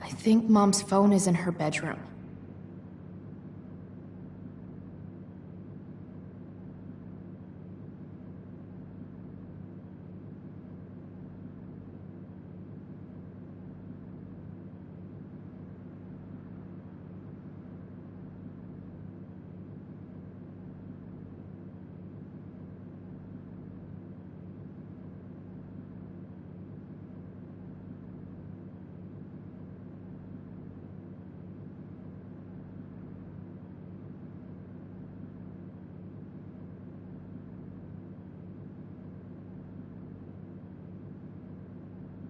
I think Mom's phone is in her bedroom.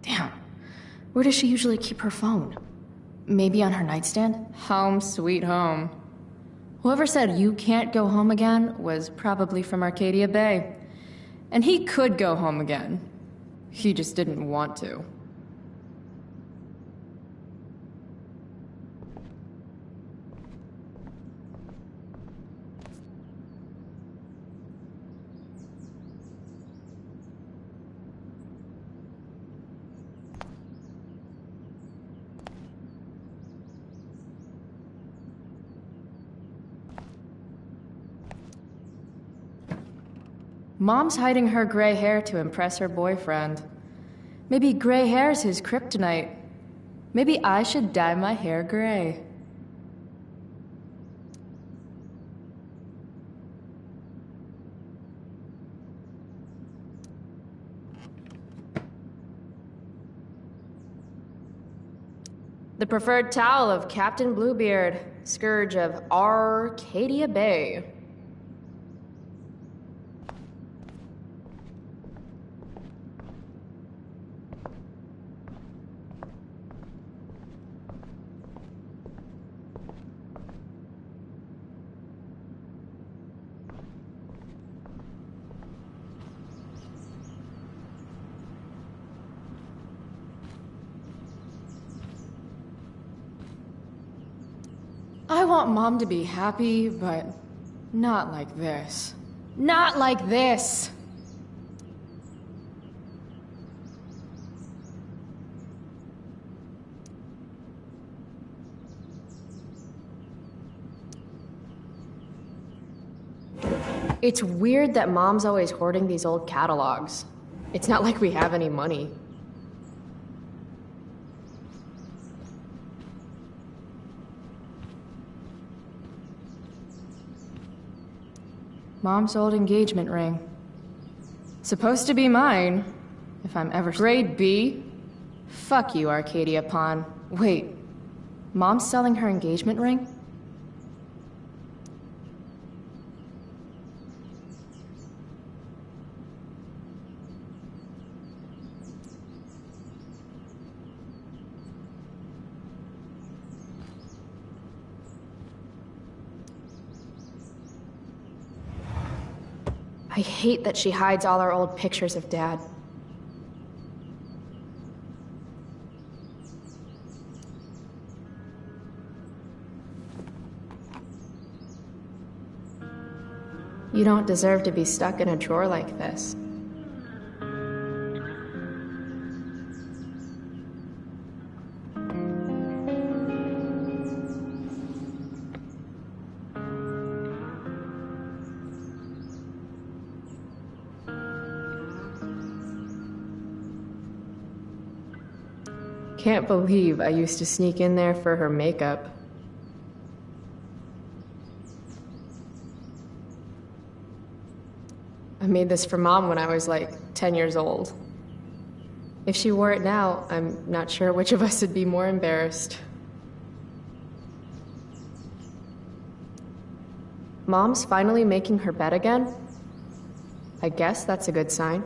Damn. Where does she usually keep her phone? Maybe on her nightstand? Home sweet home. Whoever said you can't go home again was probably from Arcadia Bay. And he could go home again. He just didn't want to. Mom's hiding her gray hair to impress her boyfriend. Maybe gray hair's his kryptonite. Maybe I should dye my hair gray. The preferred towel of Captain Bluebeard, scourge of Arcadia Bay. I want Mom to be happy, but not like this. Not like this! It's weird that Mom's always hoarding these old catalogs. It's not like we have any money. Mom's old engagement ring. Supposed to be mine, if I'm ever— Grade B? Fuck you, Arcadia Pawn. Wait, Mom's selling her engagement ring? I hate that she hides all our old pictures of Dad. You don't deserve to be stuck in a drawer like this. Can't believe I used to sneak in there for her makeup. I made this for Mom when I was like 10 years old. If she wore it now, I'm not sure which of us would be more embarrassed. Mom's finally making her bed again? I guess that's a good sign.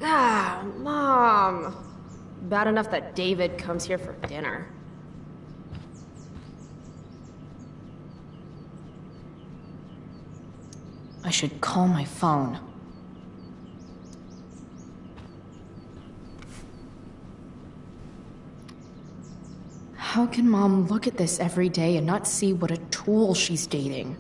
Ah, Mom! Bad enough that David comes here for dinner. I should call my phone. How can Mom look at this every day and not see what a tool she's dating?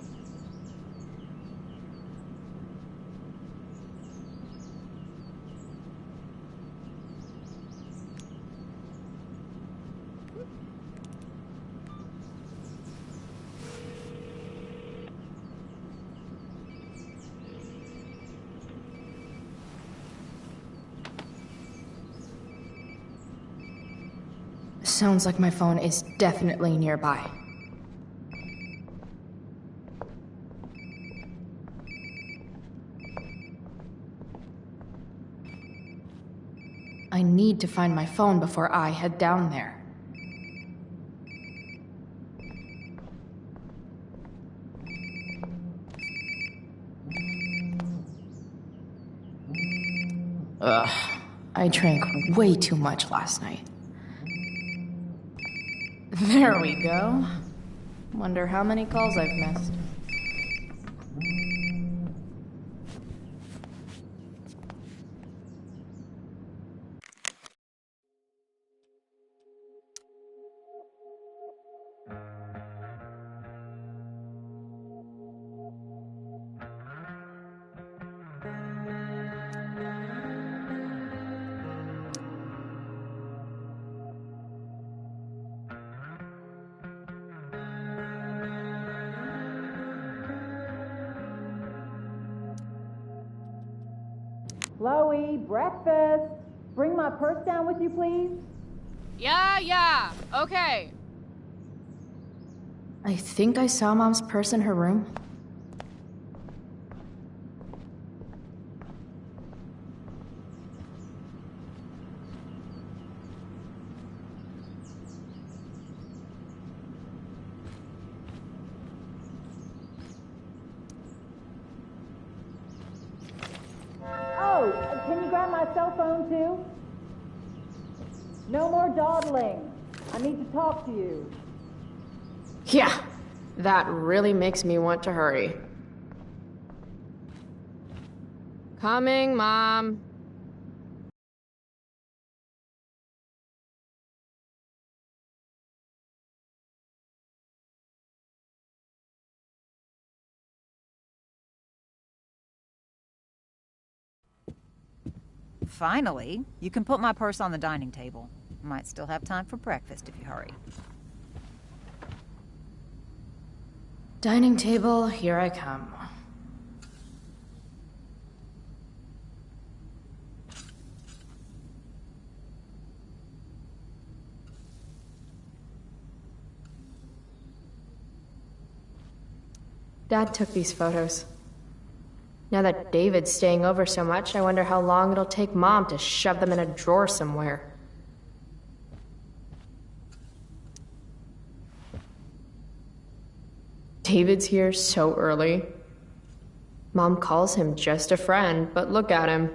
Sounds like my phone is definitely nearby. I need to find my phone before I head down there. Ugh, I drank way too much last night. There we go. Wonder how many calls I've missed. Chloe, breakfast. Bring my purse down with you, please. Yeah, okay. I think I saw Mom's purse in her room. Oh, can you grab my cell phone too? No more dawdling. I need to talk to you. Yeah, that really makes me want to hurry. Coming, Mom. Finally, you can put my purse on the dining table. Might still have time for breakfast if you hurry. Dining table, here I come. Dad took these photos. Now that David's staying over so much, I wonder how long it'll take Mom to shove them in a drawer somewhere. David's here so early. Mom calls him just a friend, but look at him.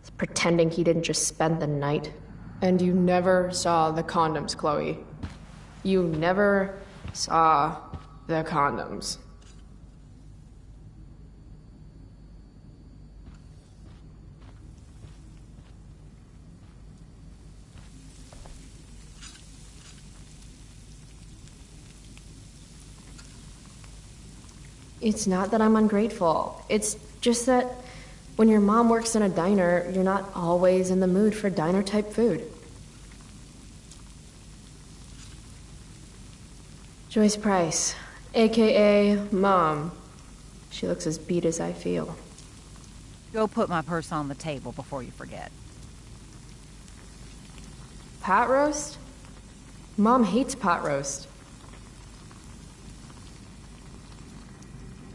He's pretending he didn't just spend the night. And you never saw the condoms, Chloe. You never saw the condoms. It's not that I'm ungrateful. It's just that when your mom works in a diner, you're not always in the mood for diner-type food. Joyce Price, a.k.a. Mom. She looks as beat as I feel. Go put my purse on the table before you forget. Pot roast? Mom hates pot roast.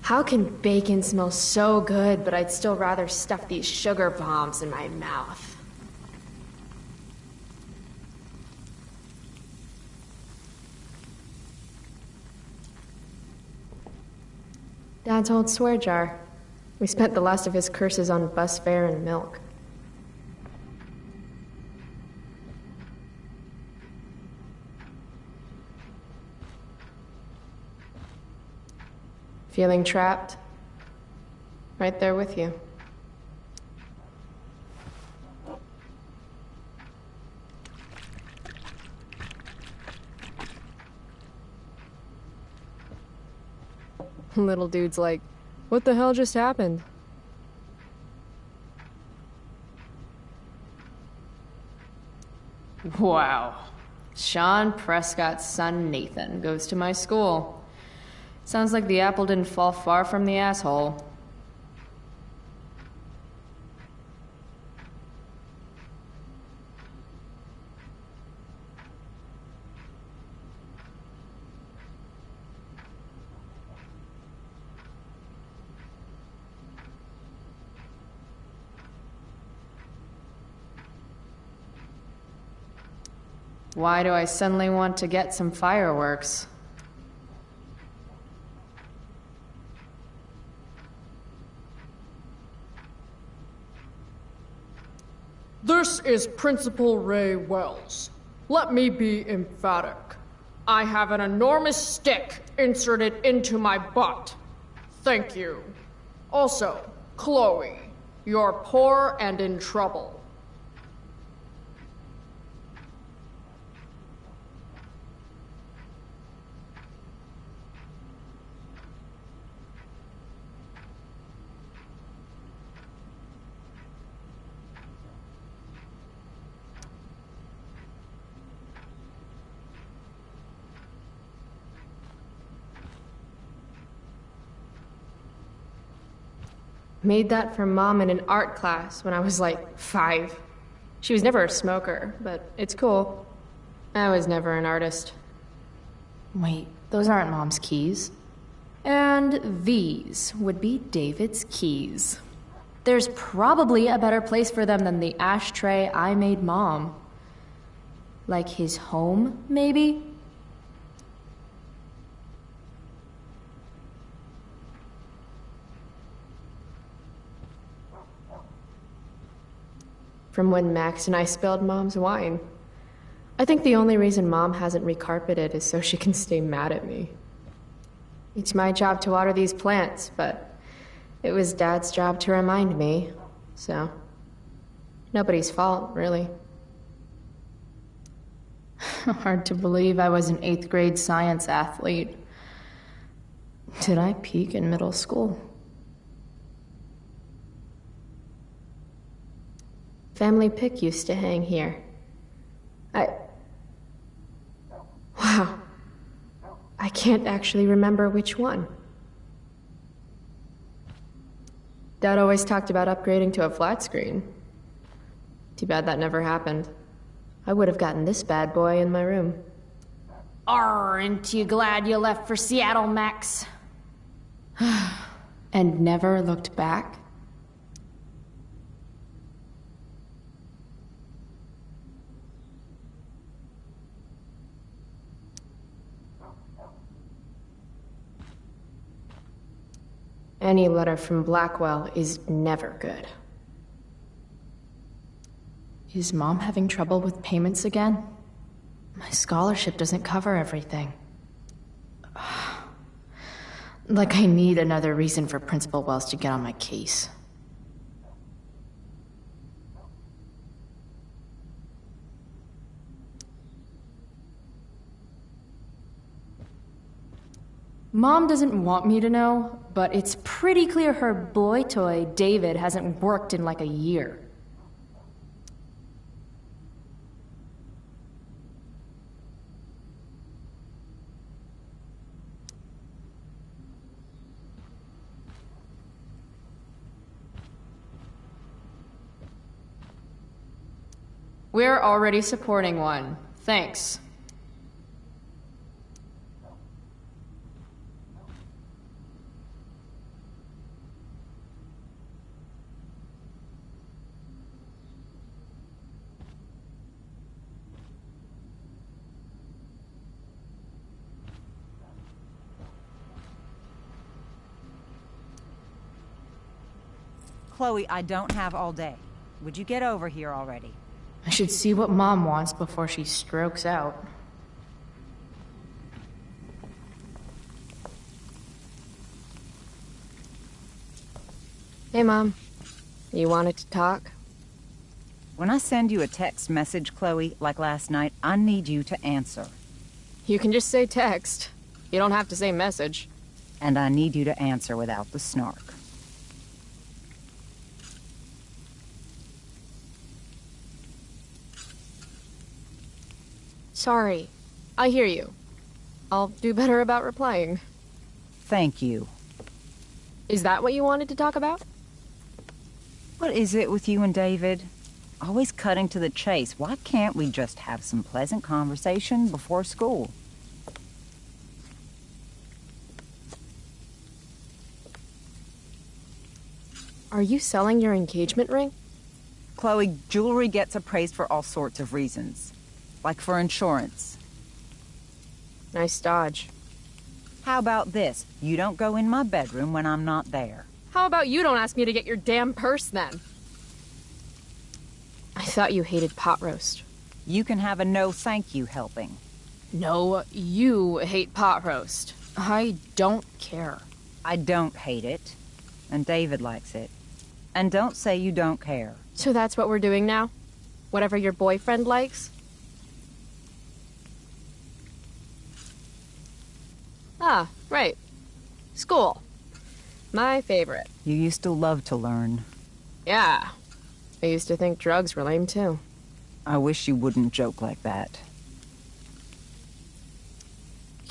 How can bacon smell so good, but I'd still rather stuff these sugar bombs in my mouth? Dad's old swear jar. We spent the last of his curses on bus fare and milk. Feeling trapped? Right there with you. Little dude's like, what the hell just happened? Wow. Sean Prescott's son Nathan goes to my school. Sounds like the apple didn't fall far from the asshole. Why do I suddenly want to get some fireworks? This is Principal Ray Wells. Let me be emphatic. I have an enormous stick inserted into my butt. Thank you. Also, Chloe, you're poor and in trouble. Made that for Mom in an art class when I was like 5. She was never a smoker, but it's cool. I was never an artist. Wait, those aren't Mom's keys. And these would be David's keys. There's probably a better place for them than the ashtray I made Mom. Like his home, maybe? From when Max and I spilled Mom's wine. I think the only reason Mom hasn't recarpeted is so she can stay mad at me. It's my job to water these plants, but it was Dad's job to remind me, so nobody's fault, really. Hard to believe I was an 8th grade science athlete. Did I peak in middle school? Family pic used to hang here. Wow. I can't actually remember which one. Dad always talked about upgrading to a flat screen. Too bad that never happened. I would have gotten this bad boy in my room. Aren't you glad you left for Seattle, Max? And never looked back? Any letter from Blackwell is never good. Is Mom having trouble with payments again? My scholarship doesn't cover everything. Like I need another reason for Principal Wells to get on my case. Mom doesn't want me to know, but it's pretty clear her boy toy, David, hasn't worked in like a year. We're already supporting one. Thanks. Chloe, I don't have all day. Would you get over here already? I should see what Mom wants before she strokes out. Hey, Mom. You wanted to talk? When I send you a text message, Chloe, like last night, I need you to answer. You can just say text. You don't have to say message. And I need you to answer without the snark. Sorry. I hear you. I'll do better about replying. Thank you. Is that what you wanted to talk about? What is it with you and David? Always cutting to the chase. Why can't we just have some pleasant conversation before school? Are you selling your engagement ring? Chloe, jewelry gets appraised for all sorts of reasons. like for insurance. Nice dodge. How about this? You don't go in my bedroom when I'm not there. How about you don't ask me to get your damn purse then? I thought you hated pot roast. You can have a no thank you helping. No, you hate pot roast. I don't care. I don't hate it. And David likes it. And don't say you don't care. So that's what we're doing now? Whatever your boyfriend likes? Ah, right. School. My favorite. You used to love to learn. Yeah. I used to think drugs were lame too. I wish you wouldn't joke like that.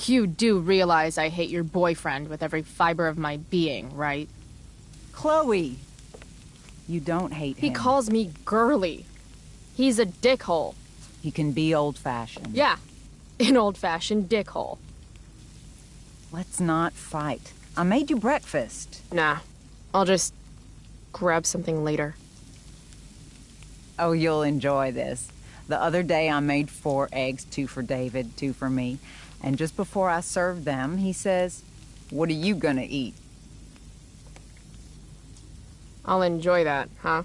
You do realize I hate your boyfriend with every fiber of my being, right? Chloe! You don't hate him. He calls me girly. He's a dickhole. He can be old-fashioned. Yeah, an old-fashioned dickhole. Let's not fight. I made you breakfast. Nah, I'll just grab something later. Oh, you'll enjoy this. The other day I made 4 eggs, 2 for David, 2 for me. And just before I served them, he says, "What are you gonna eat?" I'll enjoy that, huh?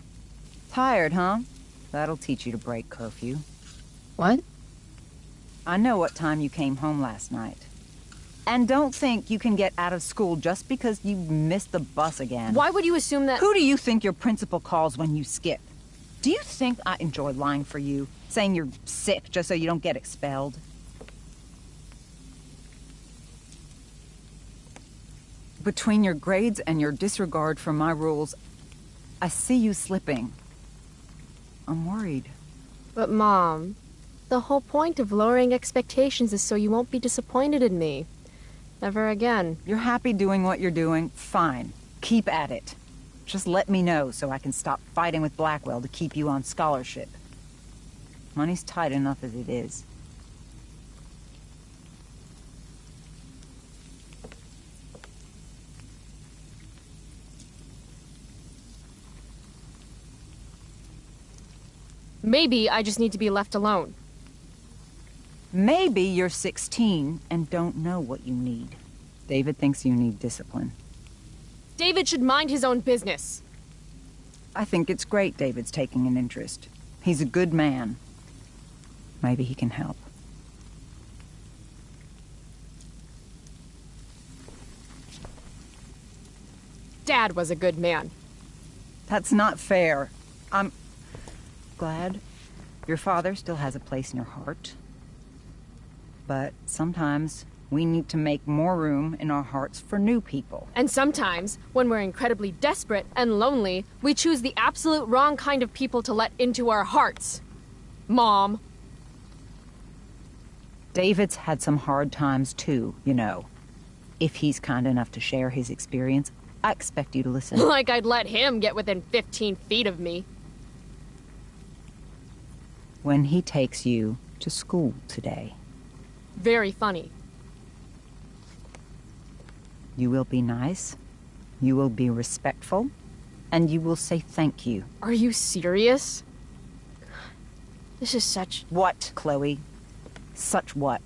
Tired, huh? That'll teach you to break curfew. What? I know what time you came home last night. And don't think you can get out of school just because you missed the bus again. Why would you assume that— Who do you think your principal calls when you skip? Do you think I enjoy lying for you? Saying you're sick just so you don't get expelled? Between your grades and your disregard for my rules, I see you slipping. I'm worried. But Mom, the whole point of lowering expectations is so you won't be disappointed in me. Never again. You're happy doing what you're doing? Fine. Keep at it. Just let me know so I can stop fighting with Blackwell to keep you on scholarship. Money's tight enough as it is. Maybe I just need to be left alone. Maybe you're 16 and don't know what you need. David thinks you need discipline. David should mind his own business. I think it's great David's taking an interest. He's a good man. Maybe he can help. Dad was a good man. That's not fair. I'm glad your father still has a place in your heart. But sometimes we need to make more room in our hearts for new people. And sometimes, when we're incredibly desperate and lonely, we choose the absolute wrong kind of people to let into our hearts. Mom. David's had some hard times too, you know. If he's kind enough to share his experience, I expect you to listen. Like I'd let him get within 15 feet of me. When he takes you to school today, Very funny. you will be nice, you will be respectful, and you will say thank you. Are you serious? This is such— What, Chloe? Such what?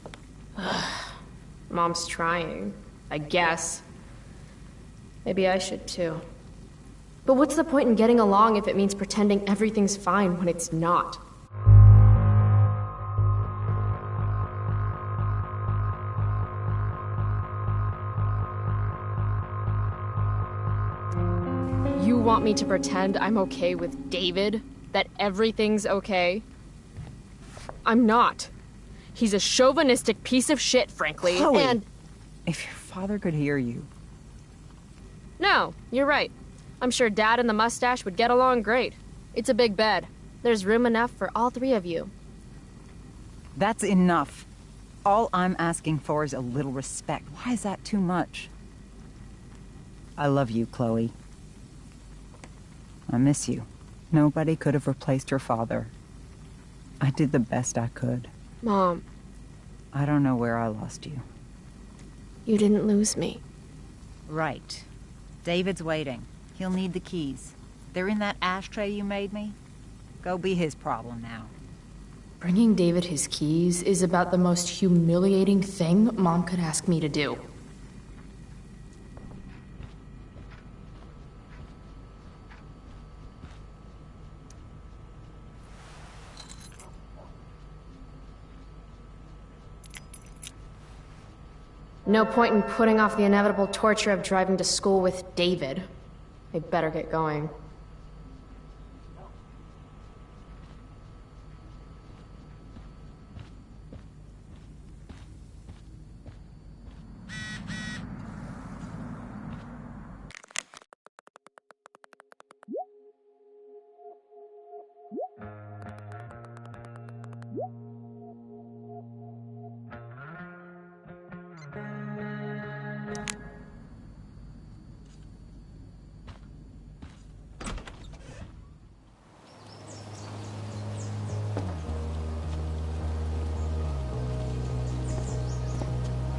Mom's trying, I guess. Maybe I should too. But what's the point in getting along if it means pretending everything's fine when it's not? You want me to pretend I'm okay with David? That everything's okay? I'm not. He's a chauvinistic piece of shit, frankly, Chloe, and— if your father could hear you. No, you're right. I'm sure Dad and the mustache would get along great. It's a big bed. There's room enough for all 3 of you. That's enough. All I'm asking for is a little respect. Why is that too much? I love you, Chloe. I miss you. Nobody could have replaced your father. I did the best I could. Mom, I don't know where I lost you. you didn't lose me. Right. David's waiting. He'll need the keys. They're in that ashtray you made me. Go be his problem now. Bringing David his keys is about the most humiliating thing Mom could ask me to do. No point in putting off the inevitable torture of driving to school with David. I better get going.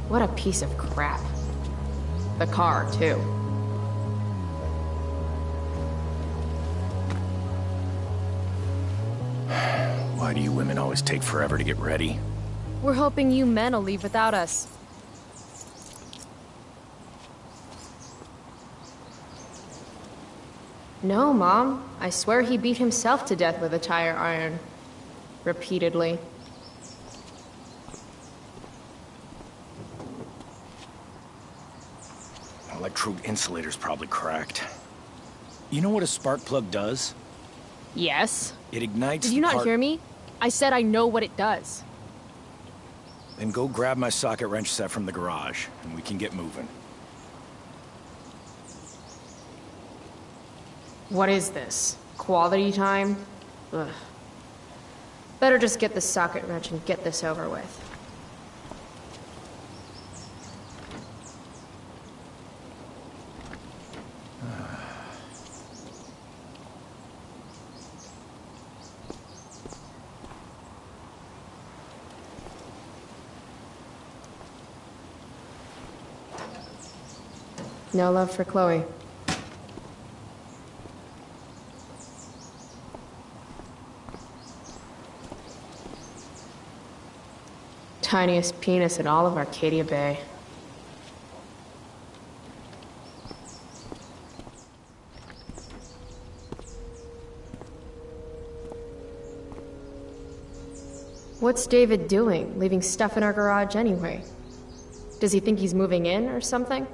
What a piece of crap. The car, too. Why do you women always take forever to get ready? We're hoping you men will leave without us. No, Mom. I swear he beat himself to death with a tire iron. Repeatedly. Electrode insulator's probably cracked. You know what a spark plug does? Yes. It ignites. Did you not hear me? I said I know what it does. Then go grab my socket wrench set from the garage, and we can get moving. What is this? Quality time? Ugh. Better just get the socket wrench and get this over with. No love for Chloe. Tiniest penis in all of Arcadia Bay. What's David doing, leaving stuff in our garage anyway? Does he think he's moving in or something?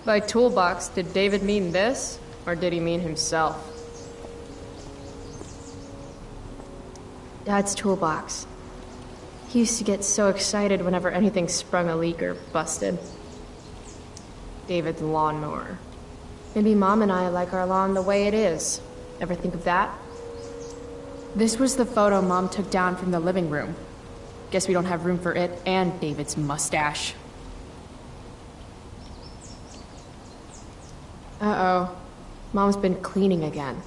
By toolbox, did David mean this, or did he mean himself? Dad's toolbox. He used to get so excited whenever anything sprung a leak or busted. David's lawnmower. Maybe Mom and I like our lawn the way it is. Ever think of that? This was the photo Mom took down from the living room. Guess we don't have room for it and David's mustache. Uh-oh. Mom's been cleaning again.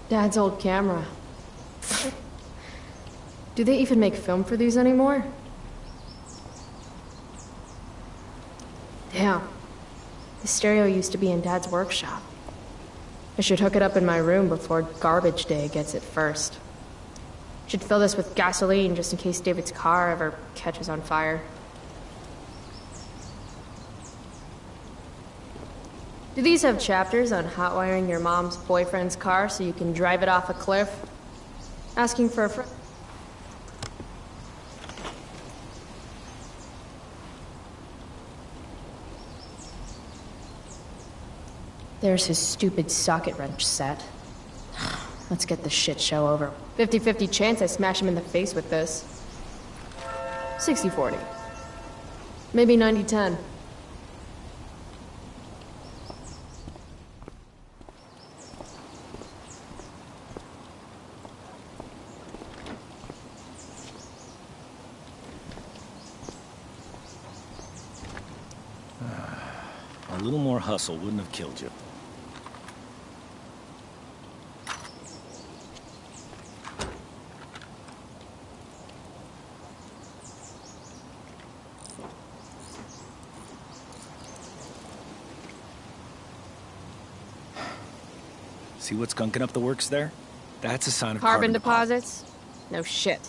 Dad's old camera. Do they even make film for these anymore? Damn. The stereo used to be in Dad's workshop. I should hook it up in my room before garbage day gets it first. Should fill this with gasoline just in case David's car ever catches on fire. Do these have chapters on hotwiring your mom's boyfriend's car so you can drive it off a cliff? Asking for a friend? There's his stupid socket wrench set. Let's get this shit show over. 50-50 chance I smash him in the face with this. 60-40. Maybe 90-10. A little more hustle wouldn't have killed you. See what's gunking up the works there? That's a sign of Carbon deposits? No shit.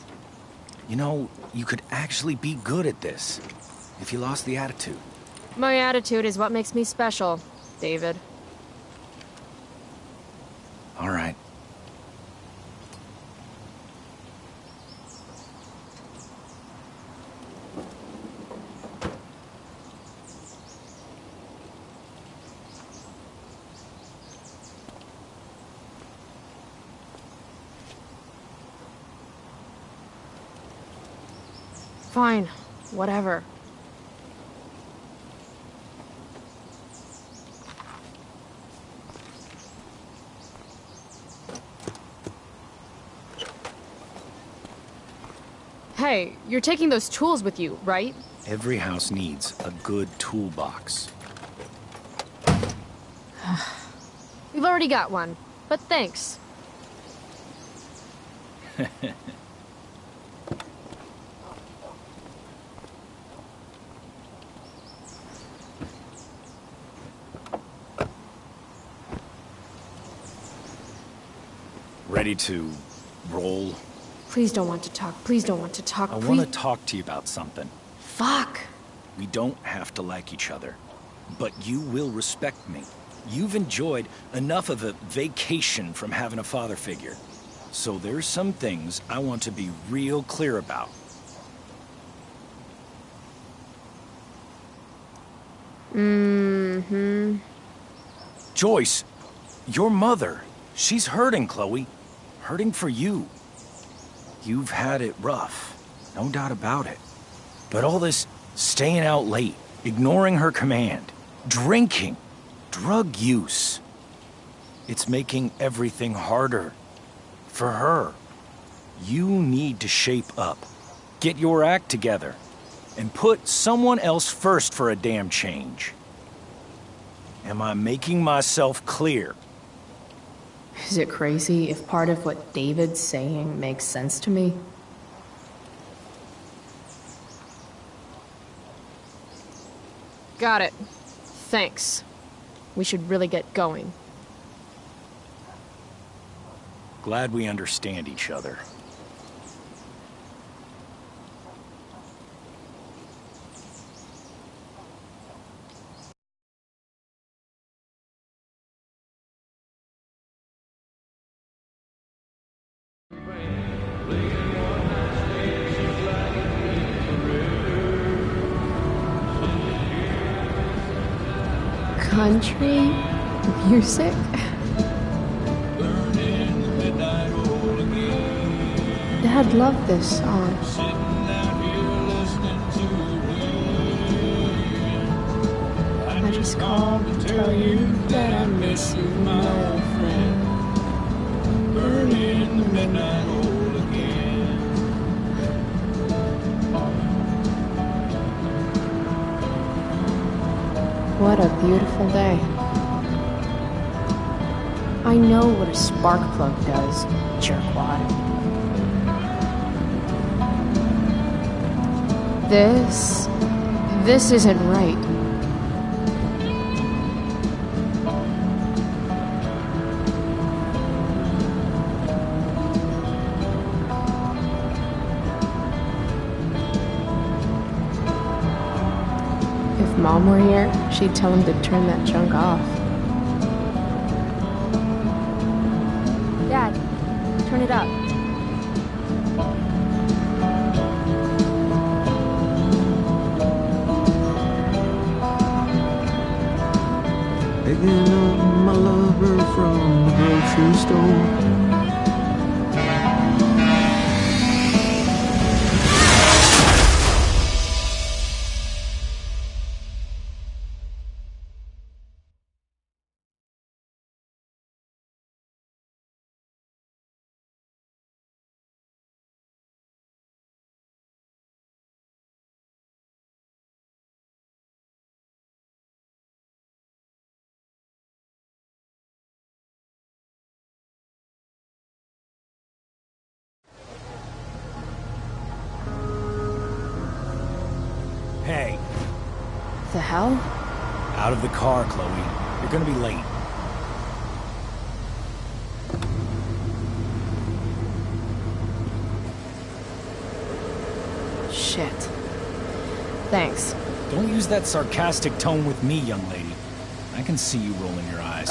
You know, you could actually be good at this if you lost the attitude. My attitude is what makes me special, David. All right. Fine. Whatever. Hey, you're taking those tools with you, right? Every house needs a good toolbox. We've already got one, but thanks. Ready to roll? Please don't want to talk. Please don't want to talk. I want to talk to you about something. Fuck. We don't have to like each other, but you will respect me. You've enjoyed enough of a vacation from having a father figure. So there's some things I want to be real clear about. Mm-hmm. Joyce, your mother, she's hurting, Chloe. Hurting for you. You've had it rough, no doubt about it. But all this staying out late, ignoring her command, drinking, drug use, it's making everything harder for her. You need to shape up, get your act together, and put someone else first for a damn change. Am I making myself clear? Is it crazy if part of what David's saying makes sense to me? Got it. Thanks. We should really get going. Glad we understand each other. Country music? Dad loved this song. I just called to tell you that I miss you, my old friend. Burning in the midnight oil again. What a beautiful day. I know what a spark plug does, jerkwad. This isn't right. If Mom were here, she'd tell him to turn that junk off. Dad, turn it up. Picking up my lover from the grocery store. hell? Out of the car, Chloe. You're gonna be late. Shit. Thanks. Don't use that sarcastic tone with me, young lady. I can see you rolling your eyes.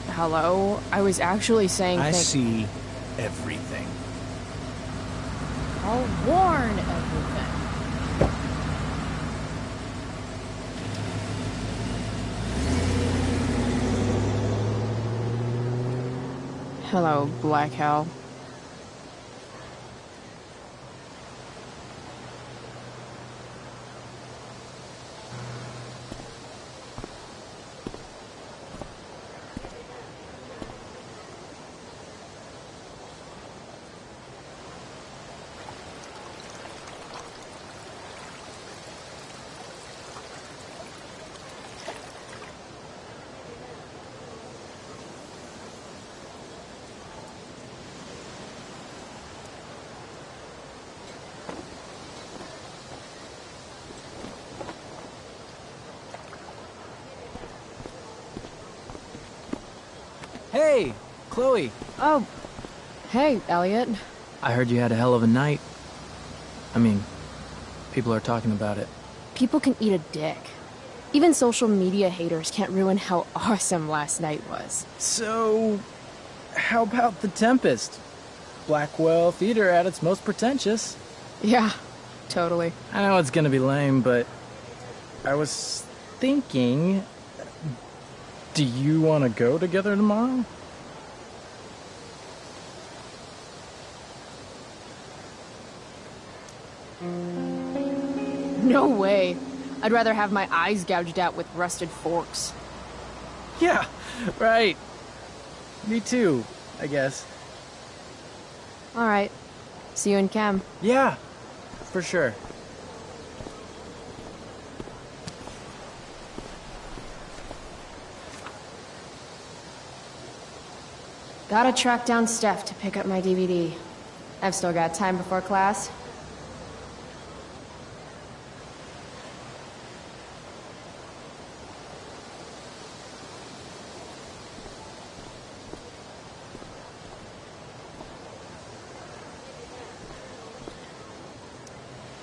Hello? I was actually saying I see everything. I'll warn everything. Hello, Black Hell. Hey, Chloe. Oh. Hey, Elliot. I heard you had a hell of a night. I mean, people are talking about it. People can eat a dick. Even social media haters can't ruin how awesome last night was. So, how about The Tempest? Blackwell Theater at its most pretentious. Yeah, totally. I know it's gonna be lame, but I was thinking, do you want to go together tomorrow? No way. I'd rather have my eyes gouged out with rusted forks. Yeah, right. Me too, I guess. Alright. See you in chem. Yeah, for sure. Gotta track down Steph to pick up my DVD. I've still got time before class.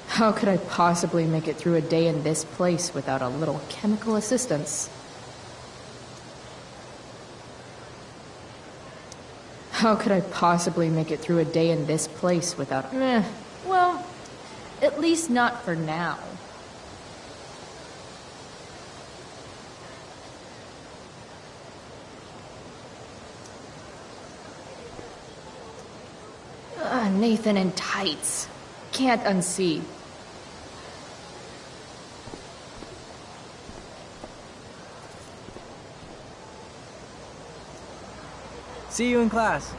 How could I possibly make it through a day in this place without a little chemical assistance? How could I possibly make it through a day in this place without... Well, at least not for now. Nathan in tights. Can't unsee. See you in class.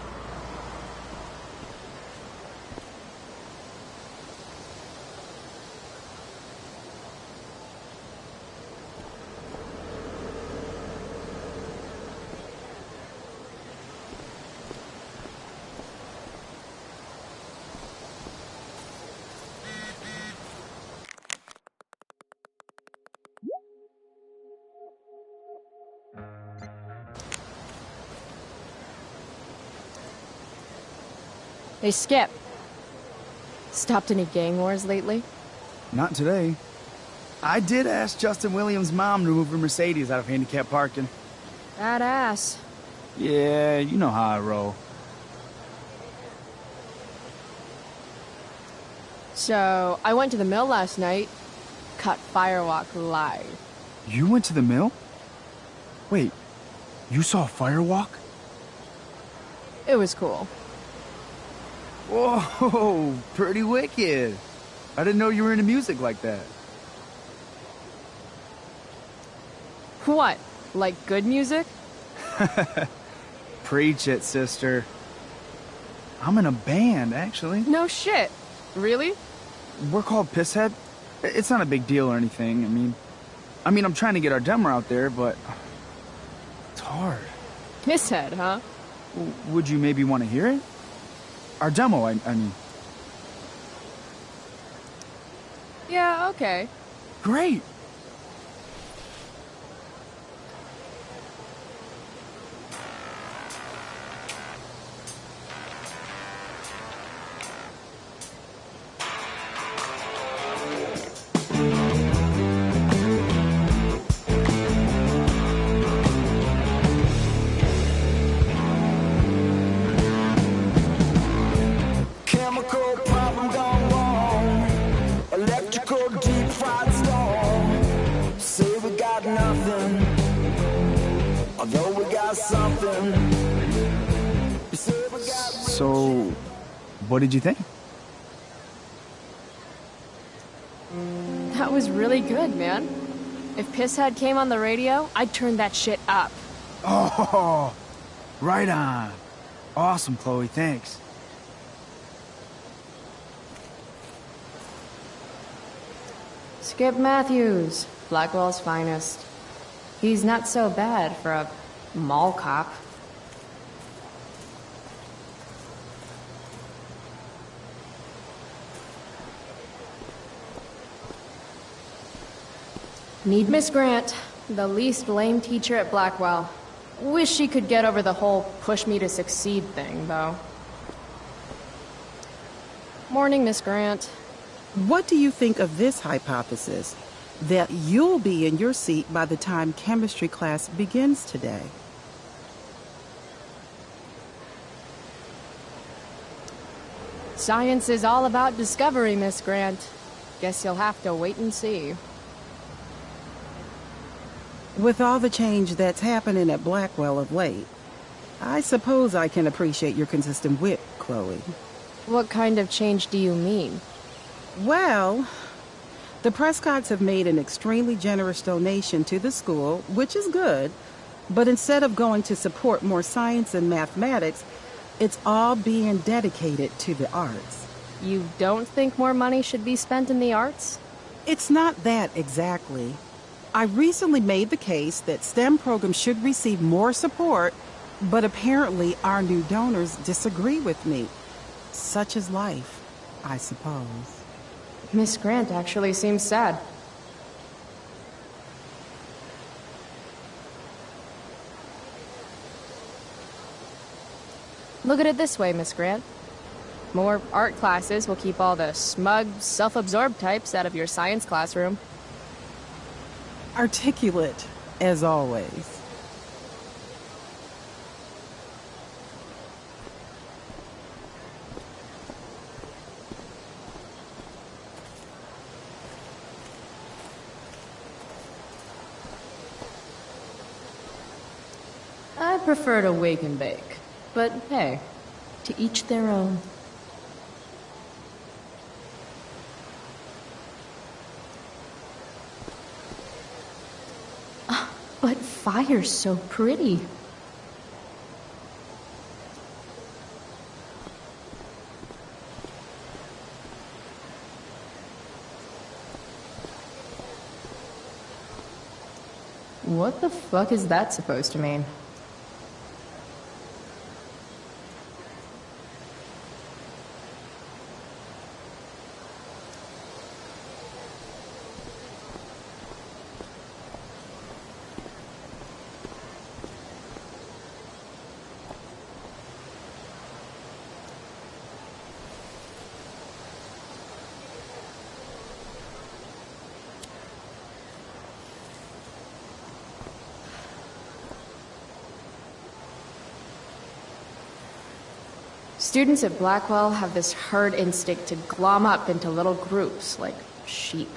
Hey, Skip. Stopped any gang wars lately? Not today. I did ask Justin Williams' mom to move her Mercedes out of handicap parking. Badass. Yeah, you know how I roll. So, I went to the mill last night. Cut Firewalk live. You went to the mill? Wait, you saw a firewalk? It was cool. Whoa, pretty wicked. I didn't know you were into music like that. What? Like good music? Preach it, sister. I'm in a band, actually. No shit. Really? We're called Pisshead. It's not a big deal or anything. I mean, I'm trying to get our demo out there, but it's hard. Pisshead, huh? Would you maybe want to hear it? Our demo, I mean. Yeah, okay. Great. So, what did you think? That was really good, man. If Pisshead came on the radio, I'd turn that shit up. Oh, right on. Awesome, Chloe, thanks. Skip Matthews, Blackwell's finest. He's not so bad for a mall cop. Need Miss Grant, the least lame teacher at Blackwell. Wish she could get over the whole push me to succeed thing, though. Morning, Miss Grant. What do you think of this hypothesis? That you'll be in your seat by the time chemistry class begins today. Science is all about discovery, Miss Grant. Guess you'll have to wait and see. With all the change that's happening at Blackwell of late, I suppose I can appreciate your consistent wit, Chloe. What kind of change do you mean? Well, the Prescotts have made an extremely generous donation to the school, which is good, but instead of going to support more science and mathematics, it's all being dedicated to the arts. You don't think more money should be spent in the arts? It's not that exactly. I recently made the case that STEM programs should receive more support, but apparently our new donors disagree with me. Such is life, I suppose. Miss Grant actually seems sad. Look at it this way, Miss Grant. More art classes will keep all the smug, self-absorbed types out of your science classroom. Articulate, as always. I prefer to wake and bake. But hey, to each their own. But fire's so pretty. What the fuck is that supposed to mean? Students at Blackwell have this herd instinct to glom up into little groups, like sheep.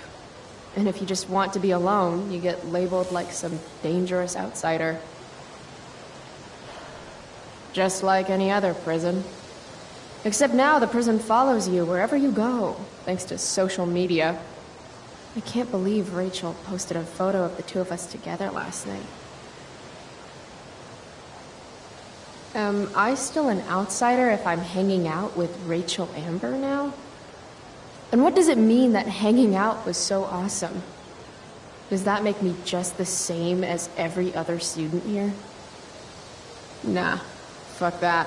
And if you just want to be alone, you get labeled like some dangerous outsider. Just like any other prison. Except now the prison follows you wherever you go, thanks to social media. I can't believe Rachel posted a photo of the two of us together last night. Am I still an outsider if I'm hanging out with Rachel Amber now? And what does it mean that hanging out was so awesome? Does that make me just the same as every other student here? Nah, fuck that.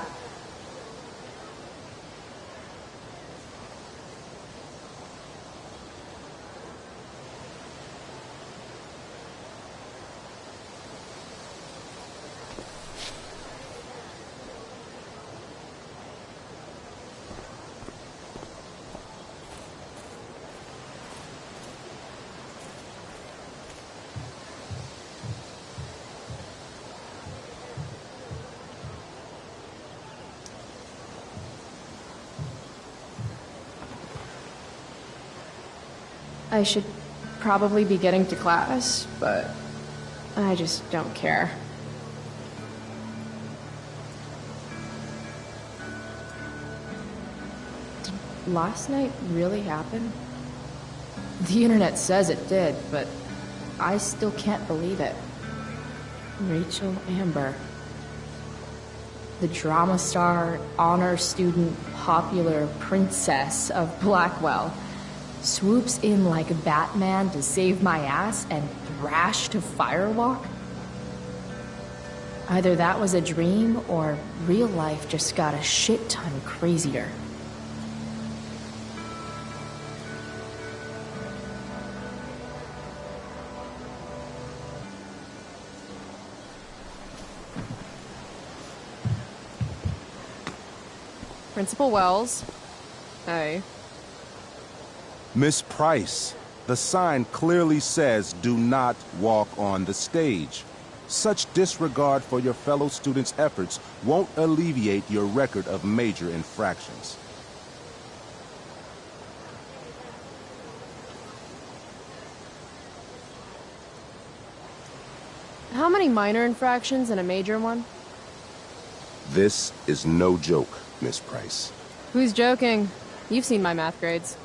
I should probably be getting to class, but I just don't care. last night really happen? The internet says it did, but I still can't believe it. Rachel Amber. The drama star, honor student, popular princess of Blackwell swoops in like Batman to save my ass and thrash to Firewalk? Either that was a dream, or real life just got a shit ton crazier. Principal Wells. Hey. Miss Price, the sign clearly says do not walk on the stage. Such disregard for your fellow students' efforts won't alleviate your record of major infractions. How many minor infractions and a major one? This is no joke, Miss Price. Who's joking? You've seen my math grades.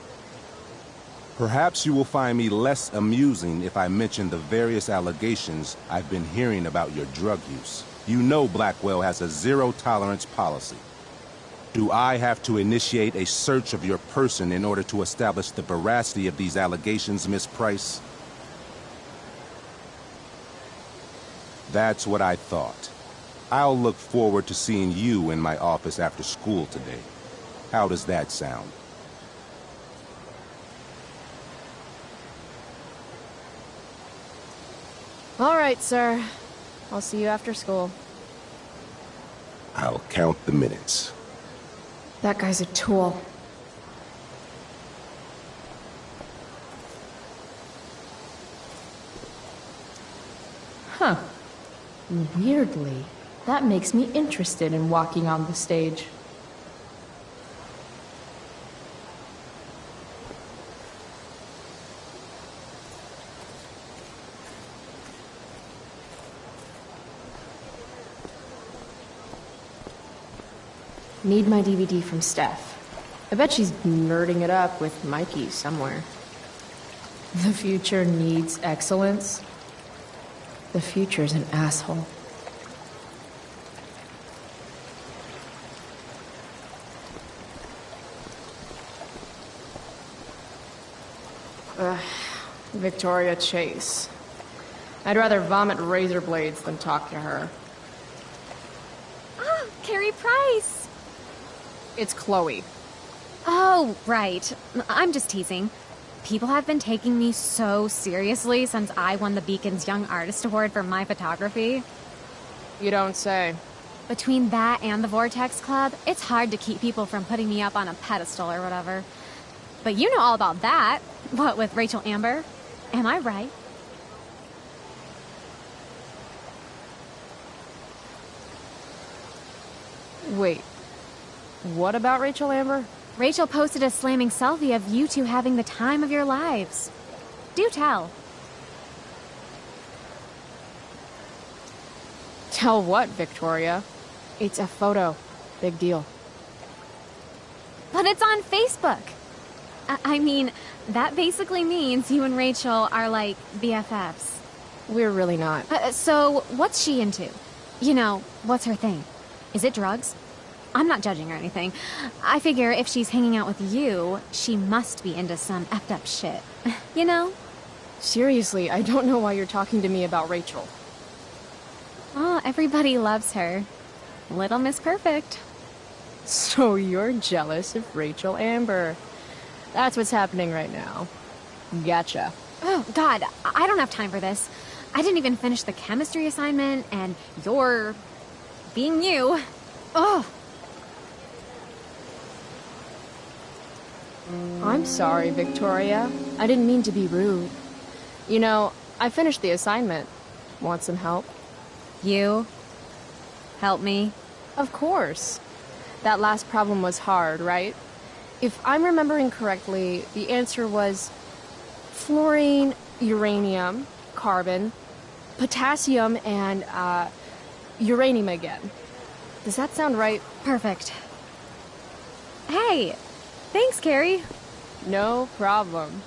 Perhaps you will find me less amusing if I mention the various allegations I've been hearing about your drug use. You know Blackwell has a zero-tolerance policy. Do I have to initiate a search of your person in order to establish the veracity of these allegations, Miss Price? That's what I thought. I'll look forward to seeing you in my office after school today. How does that sound? All right, sir. I'll see you after school. I'll count the minutes. That guy's a tool. Huh. Weirdly, that makes me interested in walking on the stage. Need my DVD from Steph. I bet she's nerding it up with Mikey somewhere. The future needs excellence. The future's an asshole. Victoria Chase. I'd rather vomit razor blades than talk to her. Oh, Carrie Price! It's Chloe. Oh, right. I'm just teasing. People have been taking me so seriously since I won the Beacon's Young Artist Award for my photography. You don't say. Between that and the Vortex Club, it's hard to keep people from putting me up on a pedestal or whatever. But you know all about that. What with Rachel Amber? Am I right? Wait. What about Rachel Amber? Rachel posted a slamming selfie of you two having the time of your lives. Do tell. Tell what, Victoria? It's a photo. Big deal. But it's on Facebook. I mean, that basically means you and Rachel are like BFFs. We're really not. So, what's she into? You know, what's her thing? Is it drugs? I'm not judging or anything. I figure if she's hanging out with you, she must be into some effed up shit. You know? Seriously, I don't know why you're talking to me about Rachel. Oh, everybody loves her. Little Miss Perfect. So you're jealous of Rachel Amber. That's what's happening right now. Gotcha. Oh, God, I don't have time for this. I didn't even finish the chemistry assignment, and you're being you. Ugh. I'm sorry, Victoria. I didn't mean to be rude. You know, I finished the assignment. Want some help? You? Help me? Of course. That last problem was hard, right? If I'm remembering correctly, the answer was fluorine, uranium, carbon, potassium, and, uranium again. Does that sound right? Perfect. Hey, Thanks, Carrie. No problem.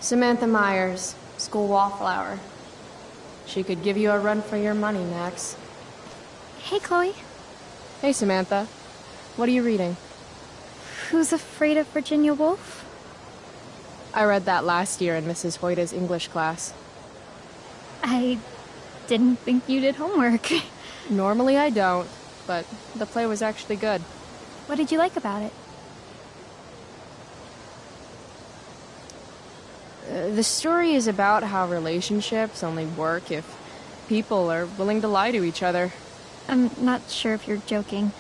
Samantha Myers, school wallflower. She could give you a run for your money, Max. Hey, Chloe. Hey, Samantha. What are you reading? Who's Afraid of Virginia Woolf? I read that last year in Mrs. Hoyta's English class. I didn't think you did homework. Normally I don't, but the play was actually good. What did you like about it? The story is about how relationships only work if people are willing to lie to each other. I'm not sure if you're joking.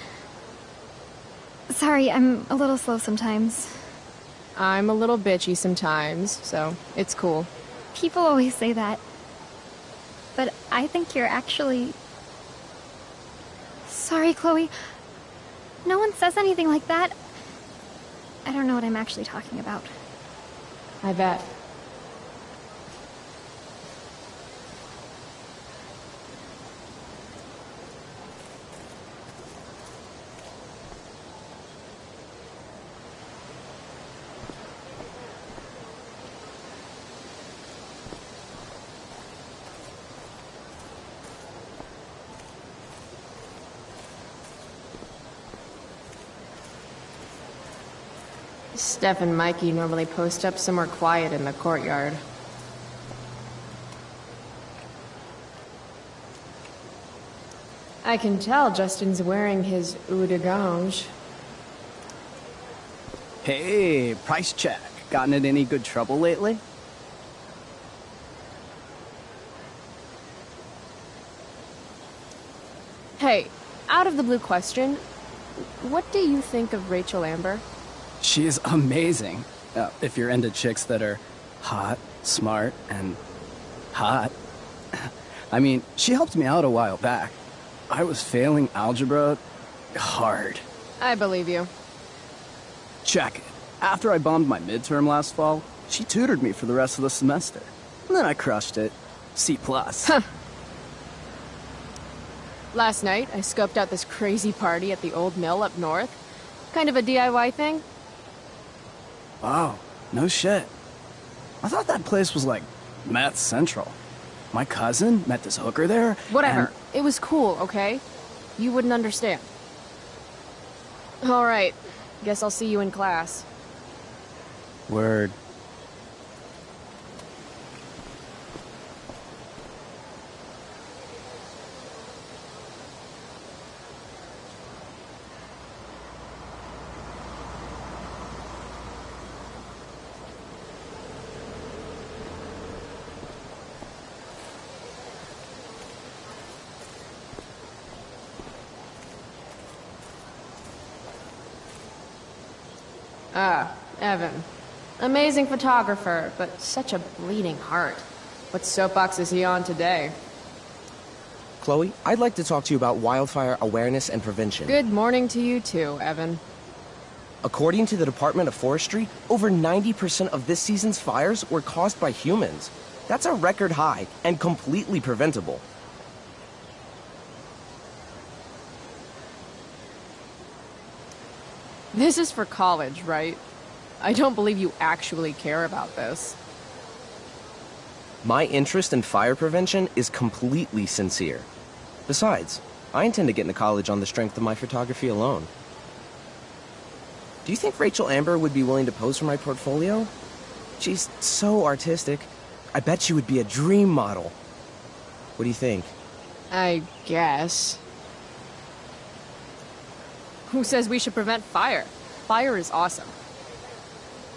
Sorry, I'm a little slow sometimes. I'm a little bitchy sometimes, so it's cool. People always say that. But I think you're actually... Sorry, Chloe. No one says anything like that. I don't know what I'm actually talking about. I bet. Steph and Mikey normally post up somewhere quiet in the courtyard. I can tell Justin's wearing his eau de gange. Hey, price check. Gotten in any good trouble lately? Hey, out of the blue question, what do you think of Rachel Amber? She is amazing. If you're into chicks that are hot, smart, and hot. I mean, she helped me out a while back. I was failing algebra hard. I believe you. Check it. After I bombed my midterm last fall, she tutored me for the rest of the semester. And then I crushed it. C+. Huh. Last night, I scoped out this crazy party at the old mill up north. Kind of a DIY thing. Wow, no shit. I thought that place was like Meth Central. My cousin met this hooker there. Whatever. And... It was cool, okay? You wouldn't understand. Alright. Guess I'll see you in class. Word. Ah, Evan. Amazing photographer, but such a bleeding heart. What soapbox is he on today? Chloe, I'd like to talk to you about wildfire awareness and prevention. Good morning to you too, Evan. According to the Department of Forestry, over 90% of this season's fires were caused by humans. That's a record high and completely preventable. This is for college, right? I don't believe you actually care about this. My interest in fire prevention is completely sincere. Besides, I intend to get into college on the strength of my photography alone. Do you think Rachel Amber would be willing to pose for my portfolio? She's so artistic. I bet she would be a dream model. What do you think? I guess. Who says we should prevent fire? Fire is awesome.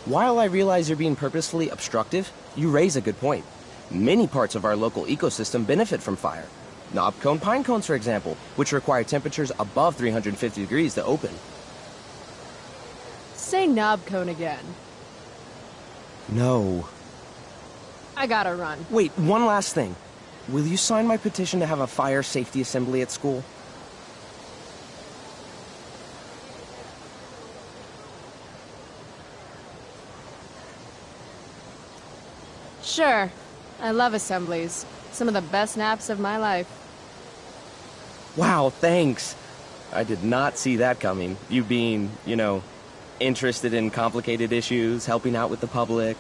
While I realize you're being purposefully obstructive, you raise a good point. Many parts of our local ecosystem benefit from fire. Knobcone pine cones, for example, which require temperatures above 350 degrees to open. Say knobcone again. No. I gotta run. Wait, one last thing. Will you sign my petition to have a fire safety assembly at school? Sure. I love assemblies. Some of the best naps of my life. Wow, thanks. I did not see that coming. You being, interested in complicated issues, helping out with the public.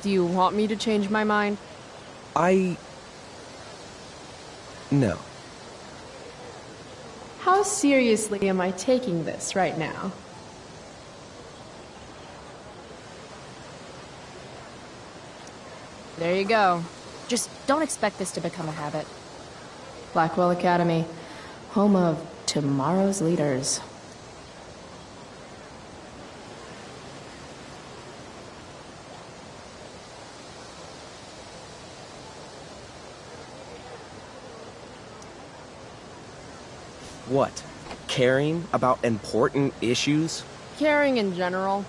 Do you want me to change my mind? No. How seriously am I taking this right now? There you go. Just don't expect this to become a habit. Blackwell Academy, home of tomorrow's leaders. What? Caring about important issues? Caring in general.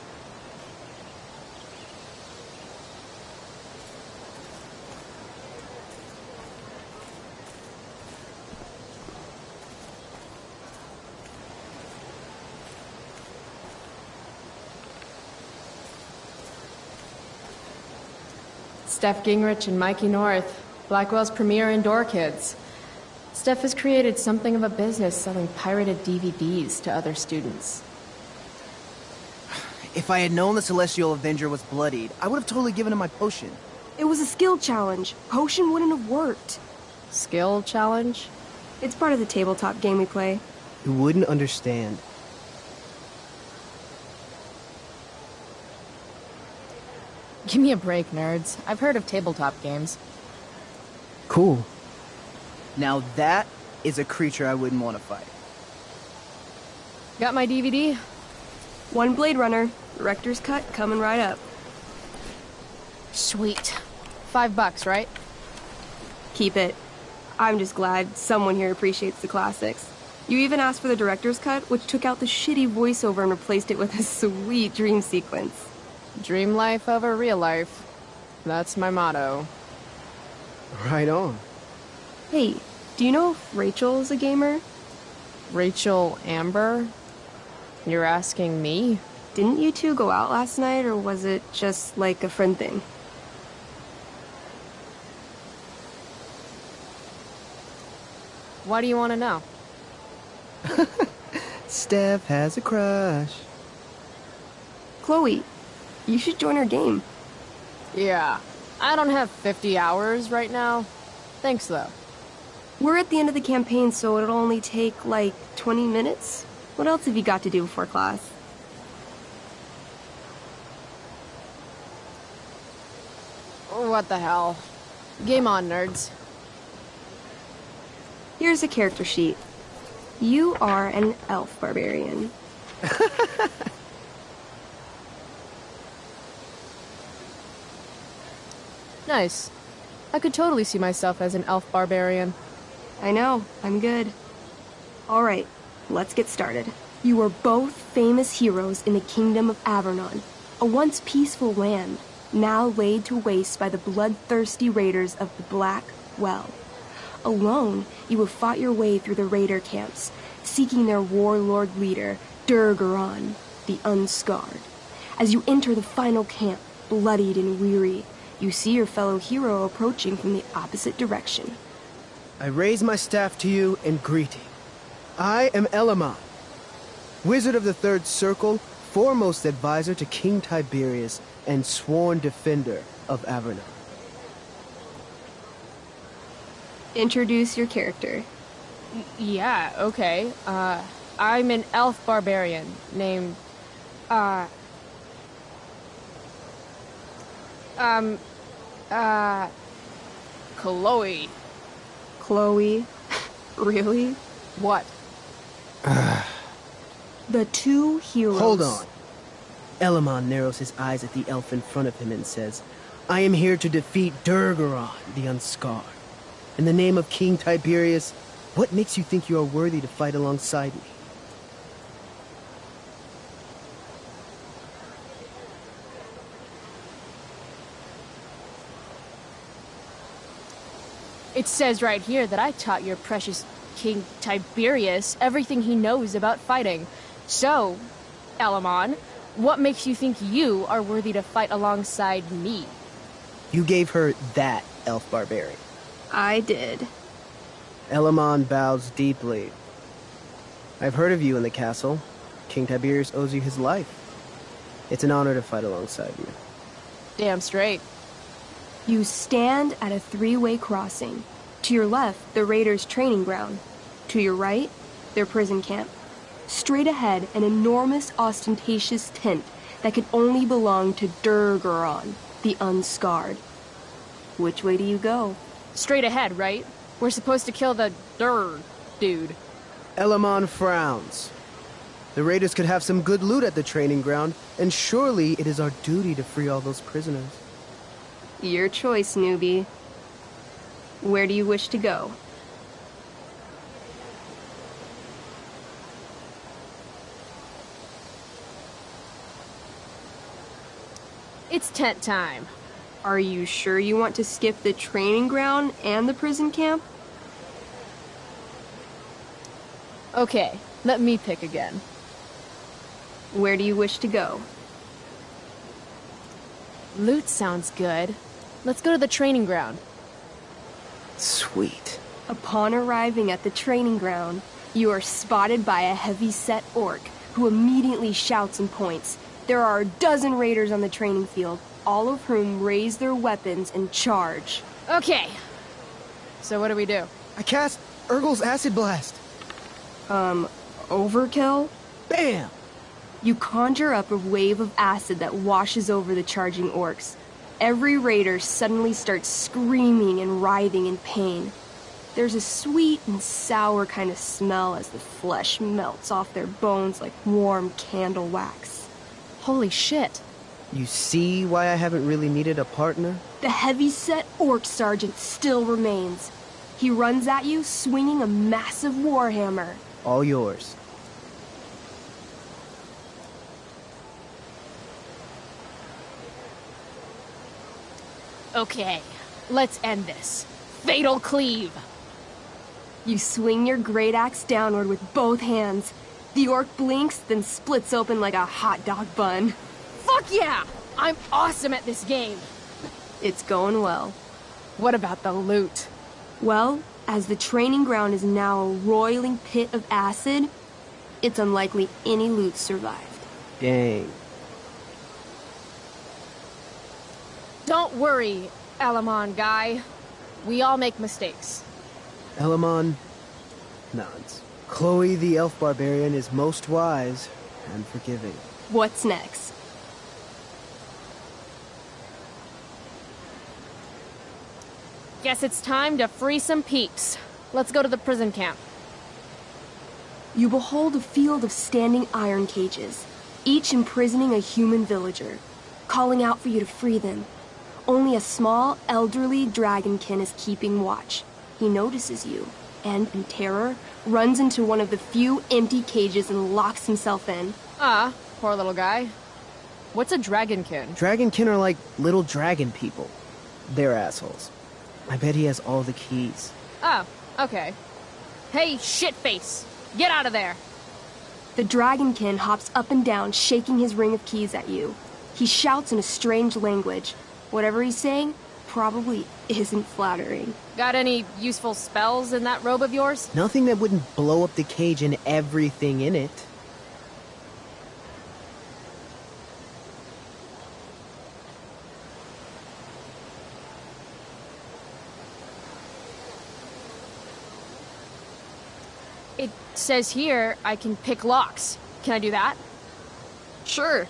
Steph Gingrich and Mikey North, Blackwell's premier indoor kids. Steph has created something of a business selling pirated DVDs to other students. If I had known the Celestial Avenger was bloodied, I would have totally given him my potion. It was a skill challenge. Potion wouldn't have worked. Skill challenge? It's part of the tabletop game we play. You wouldn't understand. Give me a break, nerds. I've heard of tabletop games. Cool. Now that is a creature I wouldn't want to fight. Got my DVD? One Blade Runner, director's cut coming right up. Sweet. $5, right? Keep it. I'm just glad someone here appreciates the classics. You even asked for the director's cut, which took out the shitty voiceover and replaced it with a sweet dream sequence. Dream life over real life. That's my motto. Right on. Hey, do you know if Rachel is a gamer? Rachel Amber? You're asking me? Didn't you two go out last night, or was it just like a friend thing? Why do you want to know? Steph has a crush. Chloe, you should join our game. Yeah, I don't have 50 hours right now. Thanks, though. We're at the end of the campaign, so it'll only take, like, 20 minutes. What else have you got to do before class? What the hell? Game on, nerds. Here's a character sheet. You are an elf barbarian. Nice. I could totally see myself as an elf barbarian. I know, I'm good. Alright, let's get started. You are both famous heroes in the Kingdom of Avernon, a once peaceful land, now laid to waste by the bloodthirsty raiders of the Black Well. Alone, you have fought your way through the raider camps, seeking their warlord leader, Durgaron, the Unscarred. As you enter the final camp, bloodied and weary, you see your fellow hero approaching from the opposite direction. I raise my staff to you in greeting. I am Elamon, Wizard of the Third Circle, foremost advisor to King Tiberius, and sworn defender of Avernon. Introduce your character. Yeah, okay. I'm an elf barbarian named, Chloe. Chloe? Really? What? The two heroes. Hold on. Elamon narrows his eyes at the elf in front of him and says, I am here to defeat Durgaron, the Unscarred. In the name of King Tiberius, what makes you think you are worthy to fight alongside me? It says right here that I taught your precious King Tiberius everything he knows about fighting. So, Elamon, what makes you think you are worthy to fight alongside me? You gave her that elf barbarian. I did. Elamon bows deeply. I've heard of you in the castle. King Tiberius owes you his life. It's an honor to fight alongside you. Damn straight. You stand at a three-way crossing. To your left, the Raiders' training ground. To your right, their prison camp. Straight ahead, an enormous, ostentatious tent that could only belong to Durgaron, the Unscarred. Which way do you go? Straight ahead, right? We're supposed to kill the dude. Elamon frowns. The Raiders could have some good loot at the training ground, and surely it is our duty to free all those prisoners. Your choice, newbie. Where do you wish to go? It's tent time. Are you sure you want to skip the training ground and the prison camp? Okay, let me pick again. Where do you wish to go? Loot sounds good. Let's go to the training ground. Sweet. Upon arriving at the training ground, you are spotted by a heavy-set orc who immediately shouts and points. There are a dozen raiders on the training field, all of whom raise their weapons and charge. Okay. So what do we do? I cast Urgel's Acid Blast. Overkill? Bam! You conjure up a wave of acid that washes over the charging orcs. Every raider suddenly starts screaming and writhing in pain. There's a sweet and sour kind of smell as the flesh melts off their bones like warm candle wax. Holy shit. You see why I haven't really needed a partner? The heavy-set orc sergeant still remains. He runs at you swinging a massive warhammer. All yours. Okay, let's end this. Fatal cleave! You swing your great axe downward with both hands. The orc blinks, then splits open like a hot dog bun. Fuck yeah! I'm awesome at this game! It's going well. What about the loot? Well, as the training ground is now a roiling pit of acid, it's unlikely any loot survived. Dang. Don't worry, Elamon guy. We all make mistakes. Elamon nods. Chloe the elf barbarian is most wise and forgiving. What's next? Guess it's time to free some peeps. Let's go to the prison camp. You behold a field of standing iron cages, each imprisoning a human villager, calling out for you to free them. Only a small, elderly dragonkin is keeping watch. He notices you, and, in terror, runs into one of the few empty cages and locks himself in. Ah, poor little guy. What's a dragonkin? Dragonkin are like little dragon people. They're assholes. I bet he has all the keys. Oh, okay. Hey, shitface! Get out of there! The dragonkin hops up and down, shaking his ring of keys at you. He shouts in a strange language. Whatever he's saying probably isn't flattering. Got any useful spells in that robe of yours? Nothing that wouldn't blow up the cage and everything in it. It says here I can pick locks. Can I do that? Sure.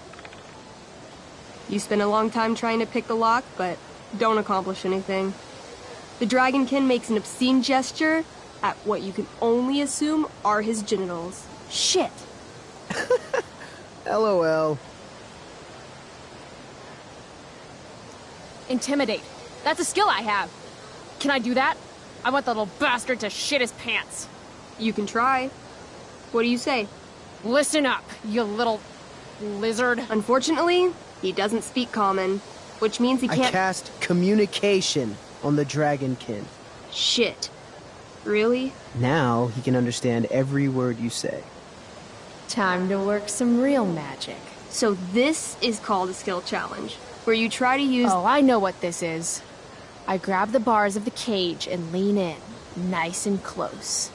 You spend a long time trying to pick the lock, but don't accomplish anything. The dragonkin makes an obscene gesture at what you can only assume are his genitals. Shit! LOL. Intimidate. That's a skill I have. Can I do that? I want the little bastard to shit his pants. You can try. What do you say? Listen up, you little lizard. Unfortunately, he doesn't speak common, which means he can't— I cast communication on the dragonkin. Shit. Really? Now he can understand every word you say. Time to work some real magic. So this is called a skill challenge. where you try to use... Oh, I know what this is. I grab the bars of the cage and lean in, nice and close.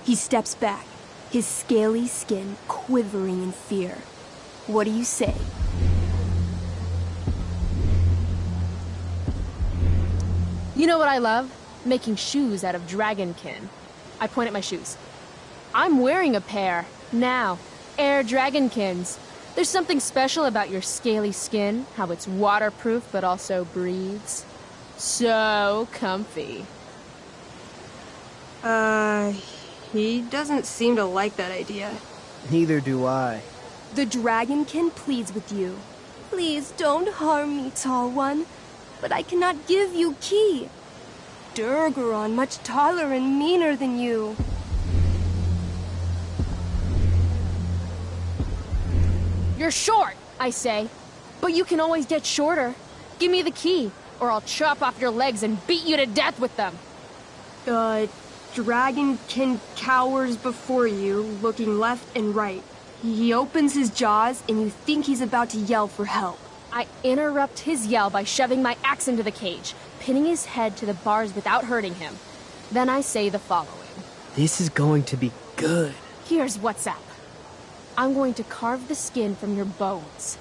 He steps back, his scaly skin quivering in fear. What do you say? You know what I love? Making shoes out of dragonkin. I point at my shoes. I'm wearing a pair, now. Air dragonkins. There's something special about your scaly skin, how it's waterproof but also breathes. So comfy. He doesn't seem to like that idea. Neither do I. The dragonkin pleads with you. Please don't harm me, tall one. But I cannot give you key. Durgaron much taller and meaner than you. You're short, I say. But you can always get shorter. Give me the key, or I'll chop off your legs and beat you to death with them. Dragonkin cowers before you, looking left and right. He opens his jaws, and you think he's about to yell for help. I interrupt his yell by shoving my axe into the cage, pinning his head to the bars without hurting him. Then I say the following. This is going to be good. Here's what's up. I'm going to carve the skin from your bones.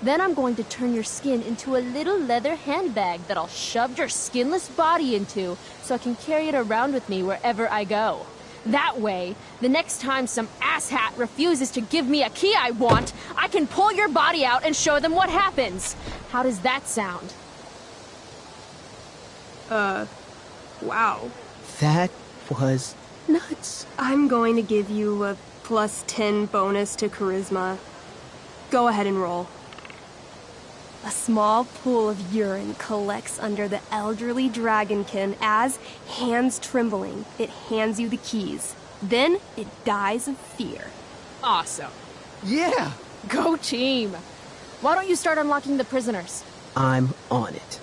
Then I'm going to turn your skin into a little leather handbag that I'll shove your skinless body into so I can carry it around with me wherever I go. That way, the next time some asshat refuses to give me a key I want, I can pull your body out and show them what happens. How does that sound? Wow. That was nuts. I'm going to give you a +10 bonus to charisma. Go ahead and roll. A small pool of urine collects under the elderly dragonkin as, hands trembling, it hands you the keys. Then it dies of fear. Awesome. Yeah! Go team! Why don't you start unlocking the prisoners? I'm on it.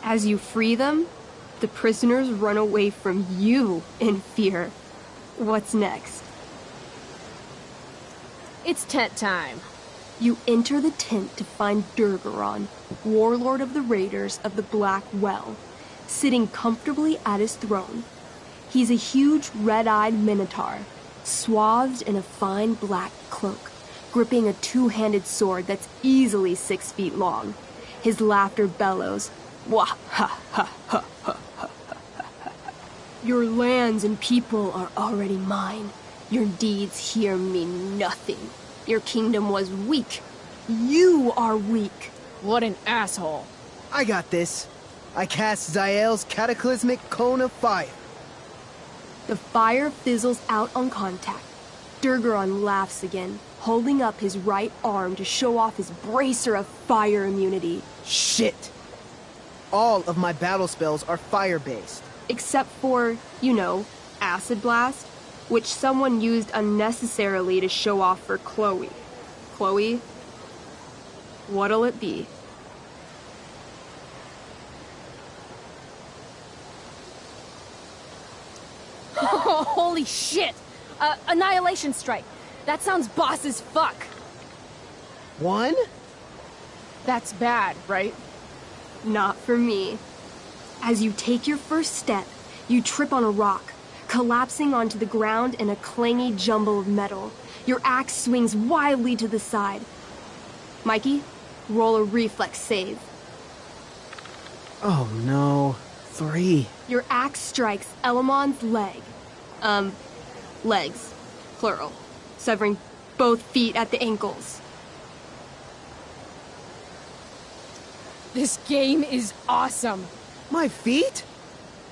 As you free them, the prisoners run away from you in fear. What's next? It's tent time. You enter the tent to find Durgaron, warlord of the Raiders of the Black Well, sitting comfortably at his throne. He's a huge red-eyed minotaur, swathed in a fine black cloak, gripping a two-handed sword that's easily 6 feet long. His laughter bellows, "Wah ha ha ha ha ha ha. Your lands and people are already mine. Your deeds here mean nothing. Your kingdom was weak. You are weak." What an asshole. I got this. I cast Zael's cataclysmic cone of fire. The fire fizzles out on contact. Durgaron laughs again, holding up his right arm to show off his bracer of fire immunity. Shit! All of my battle spells are fire-based. Except for, you know, Acid Blast, which someone used unnecessarily to show off for Chloe. Chloe, what'll it be? Oh, holy shit! Annihilation Strike. That sounds boss as fuck. One? That's bad, right? Not for me. As you take your first step, you trip on a rock, collapsing onto the ground in a clangy jumble of metal. Your axe swings wildly to the side. Mikey, roll a reflex save. Oh no. 3. Your axe strikes Elamon's leg. Legs. Plural. Severing both feet at the ankles. This game is awesome. My feet?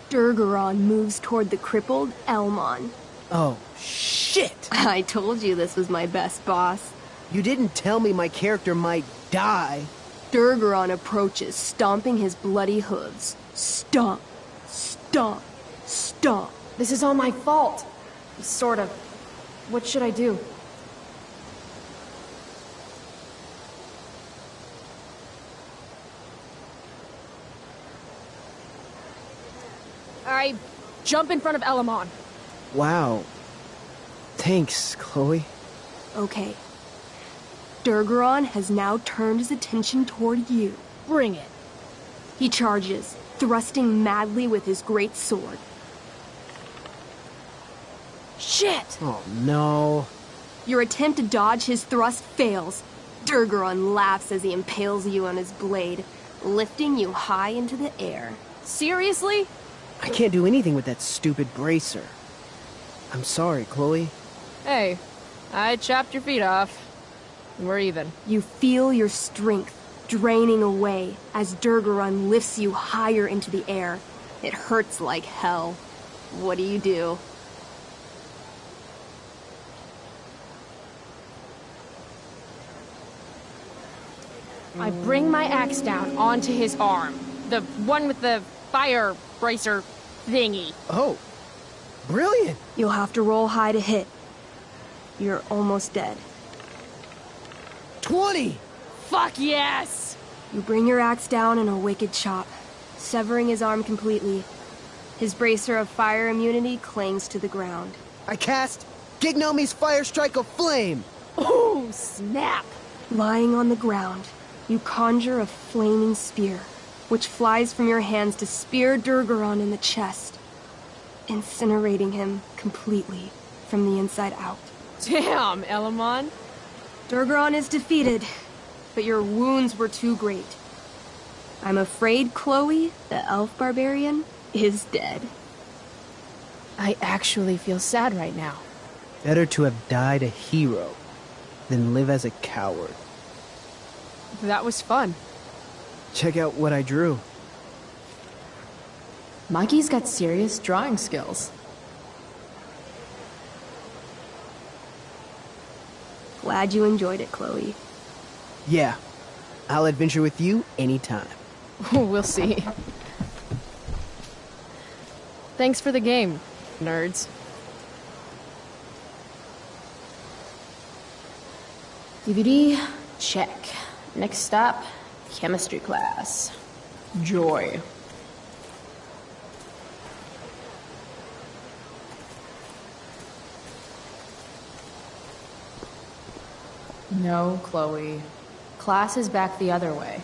Durgaron moves toward the crippled Elmon. Oh, shit! I told you this was my best boss. You didn't tell me my character might die. Durgaron approaches, stomping his bloody hooves. Stomp, stomp, stomp. This is all my fault. Sort of. What should I do? I jump in front of Elamon. Wow. Thanks, Chloe. Okay. Durgaron has now turned his attention toward you. Bring it. He charges, thrusting madly with his great sword. Shit! Oh, no. Your attempt to dodge his thrust fails. Durgaron laughs as he impales you on his blade, lifting you high into the air. Seriously? I can't do anything with that stupid bracer. I'm sorry, Chloe. Hey, I chopped your feet off. We're even. You feel your strength draining away as Durgaron lifts you higher into the air. It hurts like hell. What do? I bring my axe down onto his arm. The one with the fire bracer thingy. Oh, brilliant. You'll have to roll high to hit. You're almost dead. 20! Fuck yes! You bring your axe down in a wicked chop, severing his arm completely. His bracer of fire immunity clings to the ground. I cast Gignomi's Fire Strike of Flame! Oh, snap! Lying on the ground, you conjure a flaming spear, which flies from your hands to spear Durgaron in the chest, incinerating him completely from the inside out. Damn, Elamon. Durgaron is defeated, but your wounds were too great. I'm afraid Chloe, the elf barbarian, is dead. I actually feel sad right now. Better to have died a hero than live as a coward. That was fun. Check out what I drew. Mikey's got serious drawing skills. Glad you enjoyed it, Chloe. Yeah, I'll adventure with you anytime. We'll see. Thanks for the game, nerds. DVD, check. Next stop, chemistry class. Joy. No, Chloe. Class is back the other way.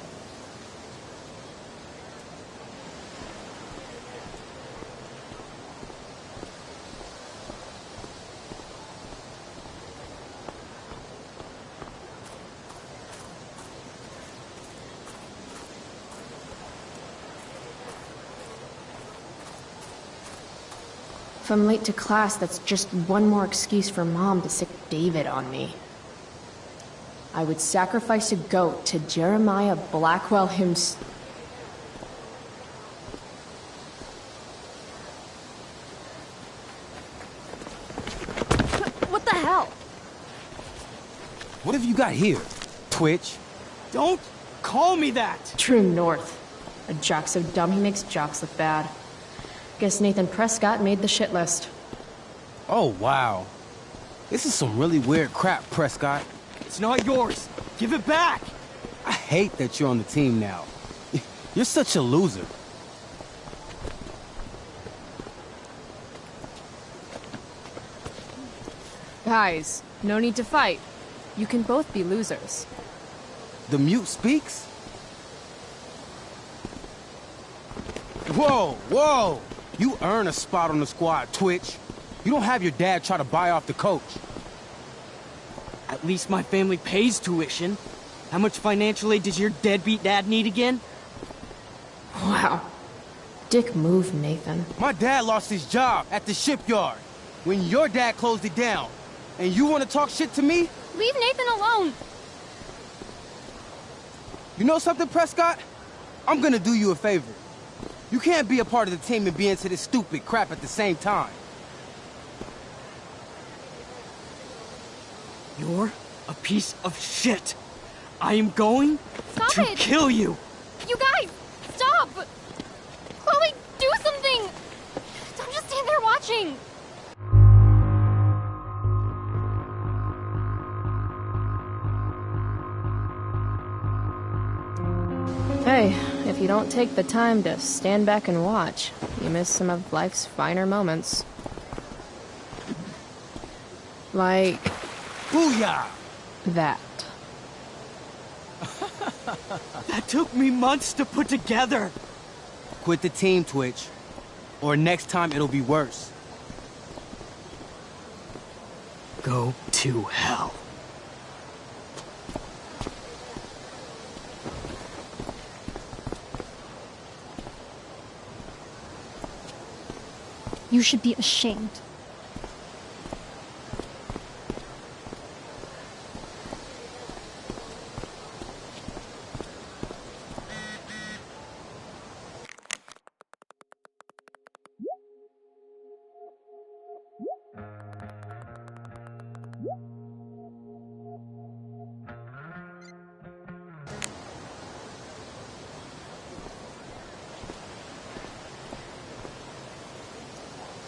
If I'm late to class, that's just one more excuse for Mom to sick David on me. I would sacrifice a goat to Jeremiah Blackwell himself. What the hell? What have you got here, Twitch? Don't call me that! True North. A jock so dumb he makes jocks look bad. Guess Nathan Prescott made the shit list. Oh, wow. This is some really weird crap, Prescott. It's not yours. Give it back! I hate that you're on the team now. You're such a loser. Guys, no need to fight. You can both be losers. The mute speaks? Whoa, whoa! You earn a spot on the squad, Twitch. You don't have your dad try to buy off the coach. At least my family pays tuition. How much financial aid does your deadbeat dad need again? Wow. Dick move, Nathan. My dad lost his job at the shipyard when your dad closed it down. And you want to talk shit to me? Leave Nathan alone! You know something, Prescott? I'm gonna do you a favor. You can't be a part of the team and be into this stupid crap at the same time. You're a piece of shit. I am going to kill you. You guys, stop! Chloe, do something! Don't just stand there watching! Hey, if you don't take the time to stand back and watch, you miss some of life's finer moments. Like... Booyah! that. That took me months to put together. Quit the team, Twitch. Or next time it'll be worse. Go to hell. You should be ashamed.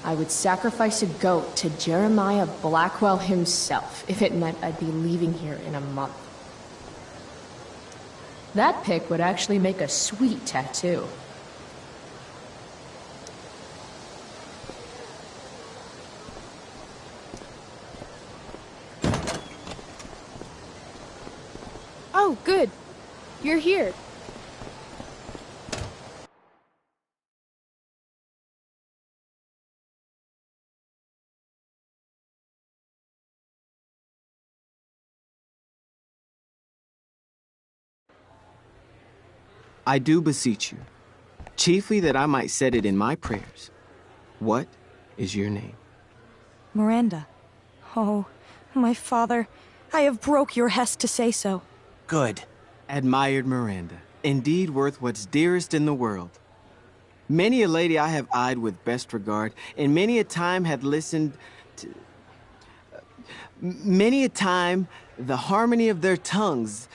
I would sacrifice a goat to Jeremiah Blackwell himself if it meant I'd be leaving here in a month. That pic would actually make a sweet tattoo. Oh, good. You're here. I do beseech you, chiefly that I might set it in my prayers. What is your name? Miranda. Oh, my father, I have broke your hest to say so. Good. Admired Miranda, indeed worth what's dearest in the world. Many a lady I have eyed with best regard, and many a time had listened to... Many a time the harmony of their tongues